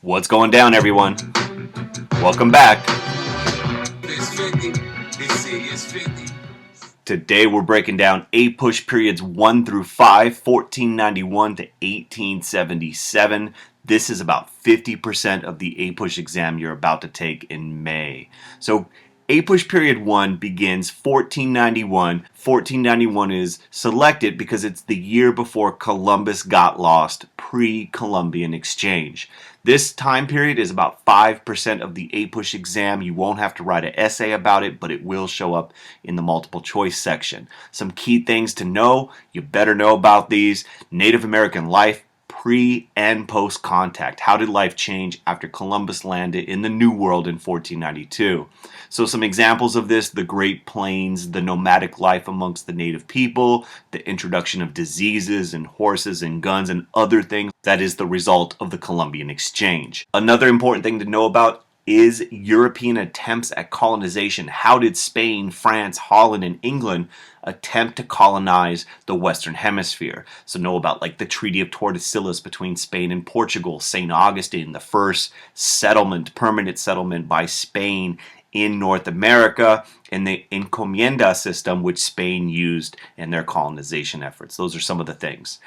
What's going down, everyone? Welcome back. It's 50. This city is 50. Today we're breaking down APUSH periods 1 through 5, 1491 to 1877. This is about 50% of the APUSH exam you're about to take in May. So APUSH period 1 begins 1491. 1491 is selected because it's the year before Columbus got lost, pre-Columbian exchange. This time period is about 5% of the APUSH exam. You won't have to write an essay about it, but it will show up in the multiple choice section. Some key things to know, you better know about these. Native American life, pre and post contact. How did life change after Columbus landed in the New World in 1492? So some examples of this: the Great Plains, the nomadic life amongst the native people, the introduction of diseases and horses and guns and other things that is the result of the Columbian exchange. Another important thing to know about is European attempts at colonization. How did Spain, France, Holland, and England attempt to colonize the Western Hemisphere? So know about like the Treaty of Tordesillas between Spain and Portugal, St. Augustine, the first settlement, permanent settlement by Spain in North America, and the encomienda system which Spain used in their colonization efforts. Those are some of the things.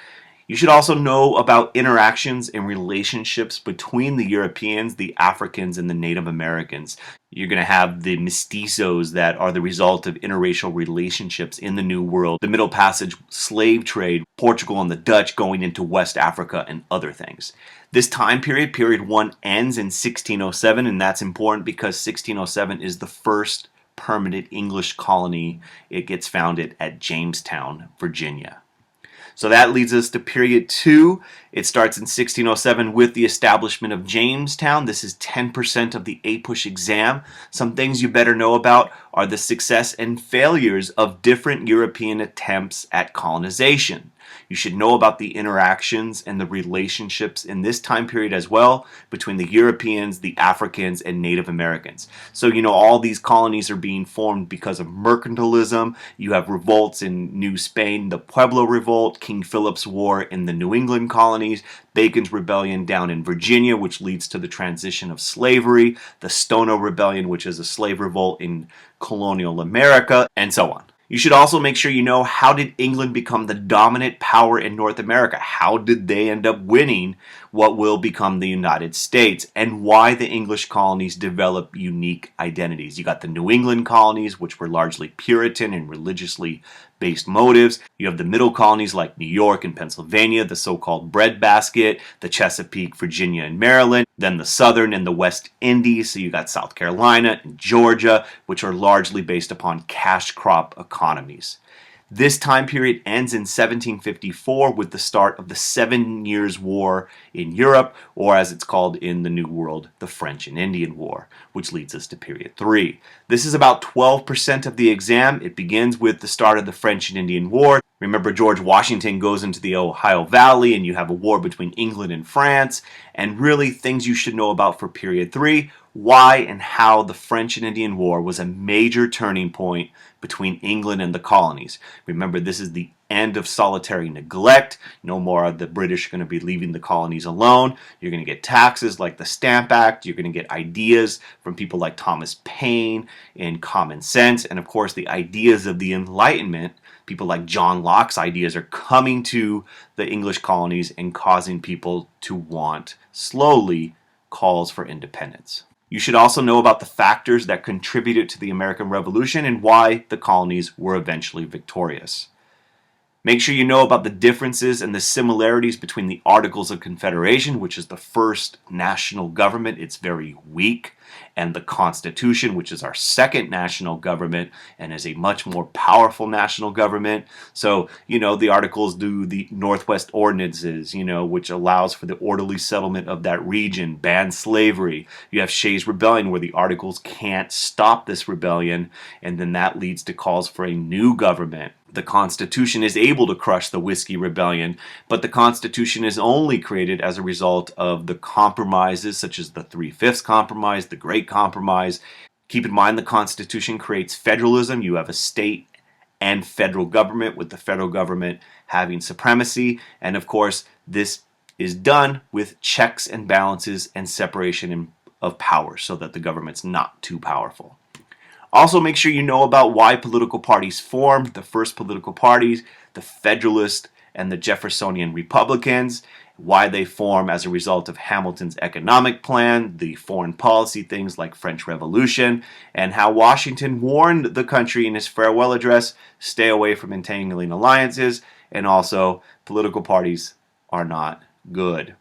You should also know about interactions and relationships between the Europeans, the Africans, and the Native Americans. You're going to have the mestizos that are the result of interracial relationships in the New World, the Middle Passage slave trade, Portugal and the Dutch going into West Africa, and other things. This time period, period 1, ends in 1607, and that's important because 1607 is the first permanent English colony. It gets founded at Jamestown, Virginia. So that leads us to period 2. It starts in 1607 with the establishment of Jamestown. This is 10% of the APUSH exam. Some things you better know about are the success and failures of different European attempts at colonization. You should know about the interactions and the relationships in this time period as well between the Europeans, the Africans, and Native Americans. So, all these colonies are being formed because of mercantilism. You have revolts in New Spain, the Pueblo Revolt, King Philip's War in the New England colonies, Bacon's Rebellion down in Virginia, which leads to the transition of slavery, the Stono Rebellion, which is a slave revolt in colonial America, and so on. You should also make sure you know, how did England become the dominant power in North America? How did they end up winning what will become the United States? And why the English colonies develop unique identities. You got the New England colonies, which were largely Puritan and religiously based motives. You have the middle colonies like New York and Pennsylvania, the so-called breadbasket, the Chesapeake, Virginia, and Maryland. Then the southern and the West Indies, so you got South Carolina and Georgia, which are largely based upon cash crop economies. This time period ends in 1754 with the start of the 7 Years' War in Europe, or as it's called in the New World, the French and Indian War, which leads us to period 3. This is about 12% of the exam. It begins with the start of the French and Indian War. Remember, George Washington goes into the Ohio Valley, and you have a war between England and France, and really things you should know about for period 3. Why and how the French and Indian War was a major turning point between England and the colonies. Remember, this is the end of solitary neglect. No more are the British going to be leaving the colonies alone. You're going to get taxes like the Stamp Act. You're going to get ideas from people like Thomas Paine and common sense. And of course, the ideas of the Enlightenment, people like John Locke's ideas, are coming to the English colonies and causing people to want, slowly, calls for independence. You should also know about the factors that contributed to the American Revolution and why the colonies were eventually victorious. Make sure you know about the differences and the similarities between the Articles of Confederation, which is the first national government. It's very weak. And the Constitution, which is our second national government and is a much more powerful national government. So, the Articles do the Northwest Ordinances, which allows for the orderly settlement of that region, ban slavery. You have Shays' Rebellion, where the Articles can't stop this rebellion, and then that leads to calls for a new government. The Constitution is able to crush the Whiskey Rebellion, but the Constitution is only created as a result of the compromises such as the Three-Fifths Compromise, the Great Compromise. Keep in mind the Constitution creates federalism. You have a state and federal government, with the federal government having supremacy, and of course this is done with checks and balances and separation of power so that the government's not too powerful. Also, make sure you know about why political parties formed. The first political parties, the Federalist and the Jeffersonian Republicans, why they form as a result of Hamilton's economic plan, the foreign policy things like French Revolution, and how Washington warned the country in his farewell address, stay away from entangling alliances, and also political parties are not good.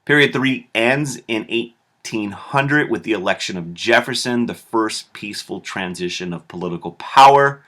Period 3 ends in 1800 with the election of Jefferson, the first peaceful transition of political power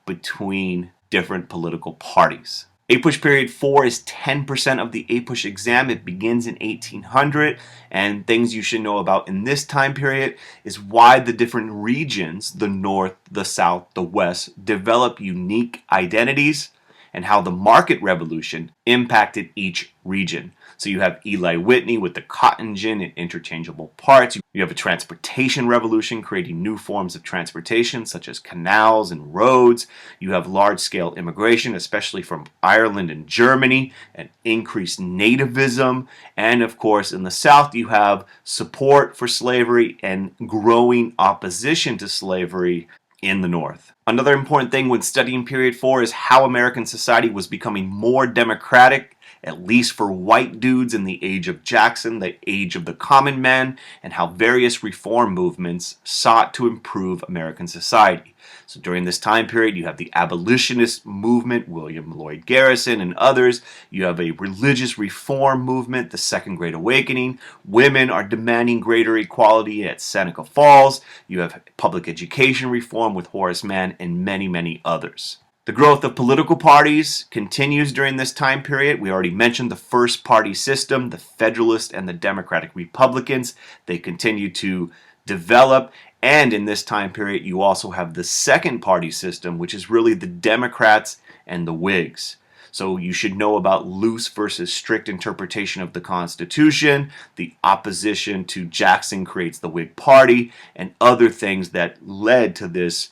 between different political parties. APUSH period 4 is 10% of the APUSH exam. It begins in 1800, and things you should know about in this time period is why the different regions, the North, the South, the West, develop unique identities and how the market revolution impacted each region. So you have Eli Whitney with the cotton gin and interchangeable parts. You have a transportation revolution creating new forms of transportation such as canals and roads. You have large-scale immigration, especially from Ireland and Germany, and increased nativism. And of course, in the South, you have support for slavery and growing opposition to slavery in the North. Another important thing when studying period 4 is how American society was becoming more democratic, at least for white dudes in the age of Jackson, the age of the common man, and how various reform movements sought to improve American society. So during this time period, you have the abolitionist movement, William Lloyd Garrison and others. You have a religious reform movement, the Second Great Awakening. Women are demanding greater equality at Seneca Falls. You have public education reform with Horace Mann and many, many others. The growth of political parties continues during this time period. We already mentioned the first party system, the Federalist and the Democratic Republicans. They continue to develop. And in this time period, you also have the second party system, which is really the Democrats and the Whigs. So you should know about loose versus strict interpretation of the Constitution, the opposition to Jackson creates the Whig Party, and other things that led to this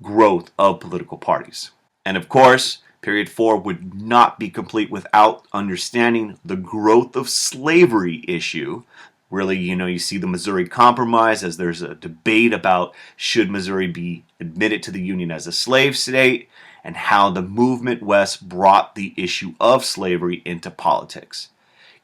growth of political parties. And of course, period 4 would not be complete without understanding the growth of slavery issue. Really, you see the Missouri Compromise as there's a debate about should Missouri be admitted to the Union as a slave state, and how the movement west brought the issue of slavery into politics.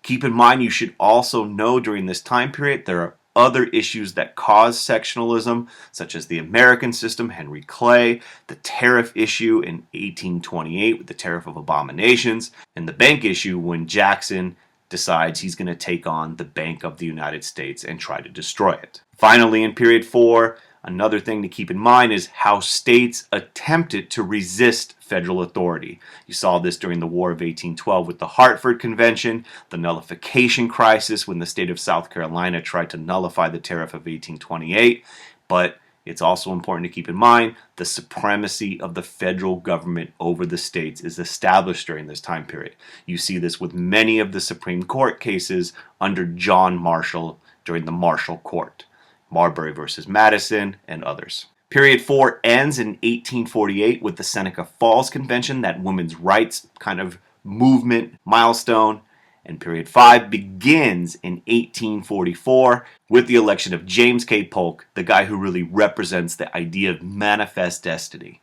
Keep in mind, you should also know during this time period there are other issues that cause sectionalism, such as the American system, Henry Clay, the tariff issue in 1828 with the Tariff of Abominations, and the bank issue when Jackson decides he's going to take on the Bank of the United States and try to destroy it. Finally, in period 4, another thing to keep in mind is how states attempted to resist federal authority. You saw this during the War of 1812 with the Hartford Convention, the nullification crisis when the state of South Carolina tried to nullify the Tariff of 1828, but it's also important to keep in mind the supremacy of the federal government over the states is established during this time period. You see this with many of the Supreme Court cases under John Marshall during the Marshall Court. Marbury versus Madison, and others. Period 4 ends in 1848 with the Seneca Falls Convention, that women's rights kind of movement milestone. And period 5 begins in 1844 with the election of James K. Polk, the guy who really represents the idea of manifest destiny.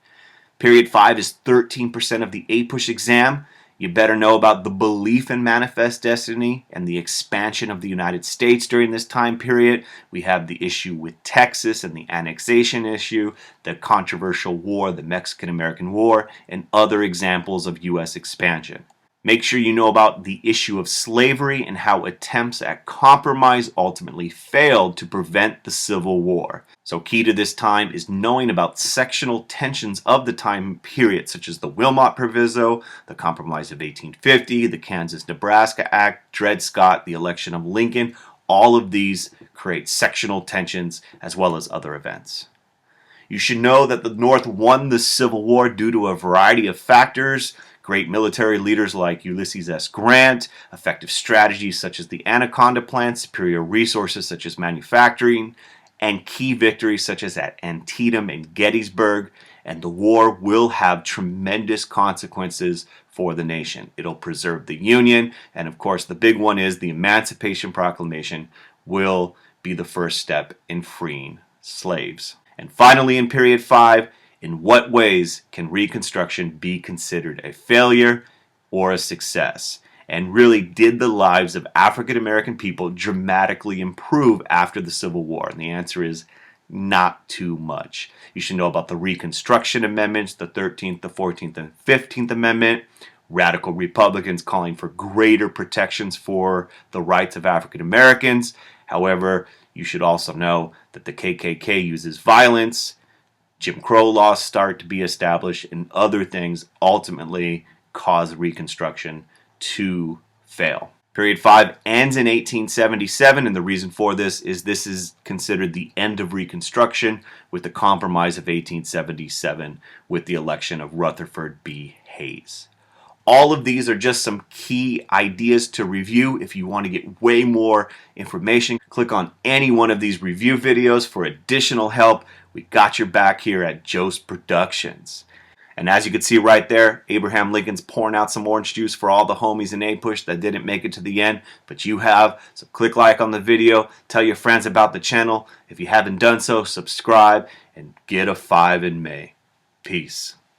Period 5 is 13% of the APUSH exam. You better know about the belief in manifest destiny and the expansion of the United States during this time period. We have the issue with Texas and the annexation issue, the controversial war, the Mexican-American War, and other examples of U.S. expansion. Make sure you know about the issue of slavery and how attempts at compromise ultimately failed to prevent the Civil War. So key to this time is knowing about sectional tensions of the time period, such as the Wilmot Proviso, the Compromise of 1850, the Kansas-Nebraska Act, Dred Scott, the election of Lincoln. All of these create sectional tensions as well as other events. You should know that the North won the Civil War due to a variety of factors. Great military leaders like Ulysses S. Grant, effective strategies such as the Anaconda Plan, superior resources such as manufacturing, and key victories such as at Antietam and Gettysburg. And the war will have tremendous consequences for the nation. It'll preserve the Union, and of course the big one is the Emancipation Proclamation will be the first step in freeing slaves. And finally, in period 5, in what ways can Reconstruction be considered a failure or a success? And really, did the lives of African American people dramatically improve after the Civil War? And the answer is not too much. You should know about the Reconstruction Amendments, the 13th, the 14th, and 15th Amendment. Radical Republicans calling for greater protections for the rights of African Americans. However, you should also know that the KKK uses violence, Jim Crow laws start to be established, and other things ultimately cause Reconstruction to fail. Period 5 ends in 1877, and the reason for this is considered the end of Reconstruction with the Compromise of 1877 with the election of Rutherford B. Hayes. All of these are just some key ideas to review. If you want to get way more information, click on any one of these review videos for additional help. We got your back here at Jocz Productions. And as you can see right there, Abraham Lincoln's pouring out some orange juice for all the homies in APUSH that didn't make it to the end, but you have. So click like on the video, tell your friends about the channel. If you haven't done so, subscribe and get a 5 in May. Peace.